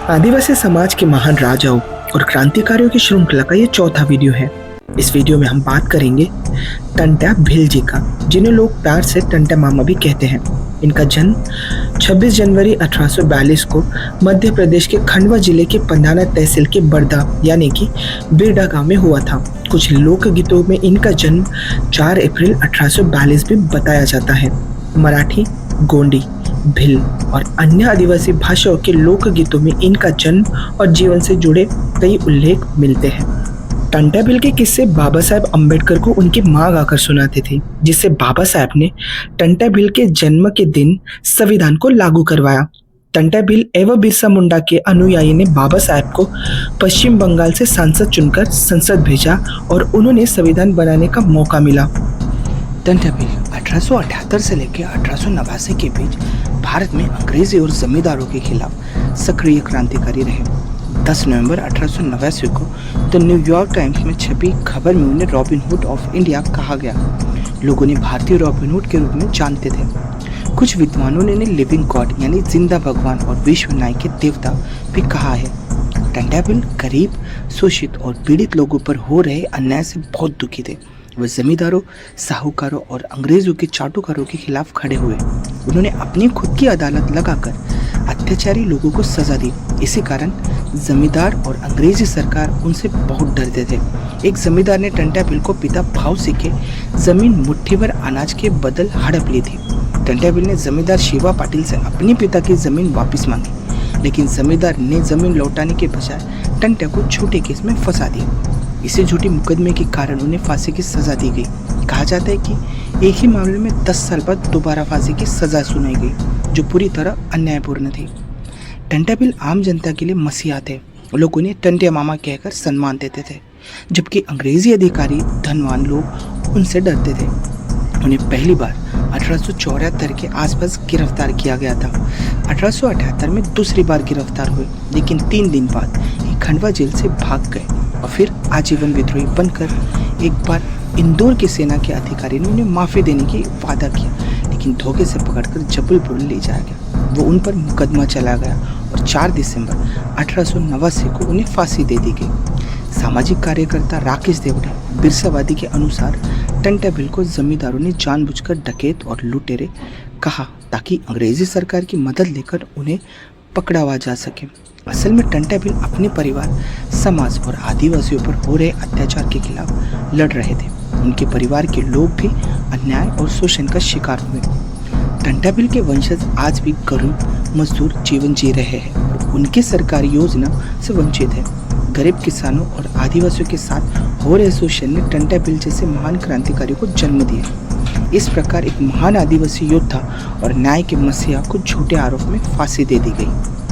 आदिवासी समाज के महान राजाओं और क्रांतिकारियों की श्रृंखला का ये चौथा वीडियो है। इस वीडियो में हम बात करेंगे टंट्या भील जी का, जिन्हें लोग प्यार से टंट्या मामा भी कहते हैं। इनका जन्म 26 जनवरी 1842 को मध्य प्रदेश के खंडवा जिले के पंधाना तहसील के बड़दा यानी कि बिरडा गांव में हुआ था। कुछ लोकगीतों में इनका जन्म 4 अप्रैल 1842 में बताया जाता है। मराठी, गोंडी, भिल और अन्य आदिवासी भाषाओं के लोकगीतों में इनका जन्म और जीवन से जुड़े कई उल्लेख मिलते हैं। टंट्या भील के किस्से बाबा साहेब अम्बेडकर को उनकी मां गाकर सुनाते थे, जिससे बाबा साहेब ने टंट्या भील के जन्म के दिन संविधान को लागू करवाया। टंट्या भील एवं बिरसा मुंडा के अनुयायी ने बाबा साहेब को पश्चिम बंगाल से सांसद चुनकर संसद भेजा और उन्होंने संविधान बनाने का मौका मिला। टंट्या भील 1878 से लेकर 1889 के बीच भारत में अंग्रेजी और जमींदारों के खिलाफ सक्रिय क्रांतिकारी रहे। 10 नवंबर 1889 को द न्यूयॉर्क टाइम्स में छपी खबर में उन्हें रॉबिन हुड ऑफ इंडिया कहा गया। लोग उन्हें भारतीय रॉबिन हुड के रूप में जानते थे। कुछ विद्वानों ने उन्हें लिविंग गॉड यानी जिंदा भगवान और विश्व न्याय के देवता भी कहा है। टंट्या भील गरीब, शोषित और पीड़ित लोगों पर हो रहे अन्याय से बहुत दुखी थे। वे जमींदारों, साहूकारों और अंग्रेजों के चाटुकारों के खिलाफ खड़े हुए। उन्होंने अपनी खुद की अदालत लगाकर अत्याचारी लोगों को सजा दी। इसी कारण जमींदार और अंग्रेजी सरकार उनसे बहुत डरते थे। एक जमींदार ने टंट्या भील को पिता भाव से के जमीन मुट्ठी भर अनाज के बदल हड़प ली थी। टंट्या भील ने जमींदार शिवा पाटिल से अपनी पिता की जमीन वापस मांगी, लेकिन जमींदार ने जमीन लौटाने के बजाय टंट्या को झूठे केस में फंसा दिया। इसी झूठी मुकदमे के कारण उन्हें फांसी की सजा दी गई। कहा जाता है कि एक ही मामले में 10 साल बाद दोबारा फांसी की सजा सुनाई गई, जो पूरी तरह अन्यायपूर्ण थी। टंट्या भील आम जनता के लिए मसीहा थे। लोग उन्हें टंट्या मामा कहकर सम्मान देते थे, जबकि अंग्रेजी अधिकारी, धनवान लोग उनसे डरते थे। उन्हें पहली बार 1874 के आसपास गिरफ्तार किया गया था। 1878 में दूसरी बार गिरफ्तार हुए, लेकिन 3 दिन बाद ये खंडवा जेल से भाग गए और फिर आजीवन विद्रोही बनकर एक बार इंदौर की सेना के अधिकारी ने उन्हें माफ़ी देने की वादा किया, लेकिन धोखे से पकड़कर जबलपुर ले जाया गया। वो उन पर मुकदमा चला गया और 4 दिसंबर 1889 को उन्हें फांसी दे दी गई। सामाजिक कार्यकर्ता राकेश देवड़ा बिरसावादी के अनुसार टंट्या भील को जमींदारों ने जानबूझकर डकैत और लुटेरे कहा, ताकि अंग्रेजी सरकार की मदद लेकर उन्हें पकड़ावा जा सके। असल में टंट्या भील अपने परिवार, समाज और आदिवासियों पर हो रहे अत्याचार के खिलाफ लड़ रहे थे। उनके परिवार के लोग भी अन्याय और शोषण का शिकार हुए। टंट्या भील के वंशज आज भी गरीब मजदूर जीवन जी रहे हैं और उनकी सरकारी योजना से वंचित है। गरीब किसानों और आदिवासियों के साथ हो रहे शोषण ने टंट्या भील जैसे महान क्रांतिकारियों को जन्म दिया। इस प्रकार एक महान आदिवासी योद्धा और न्याय के मसीहा को झूठे आरोप में फांसी दे दी गई।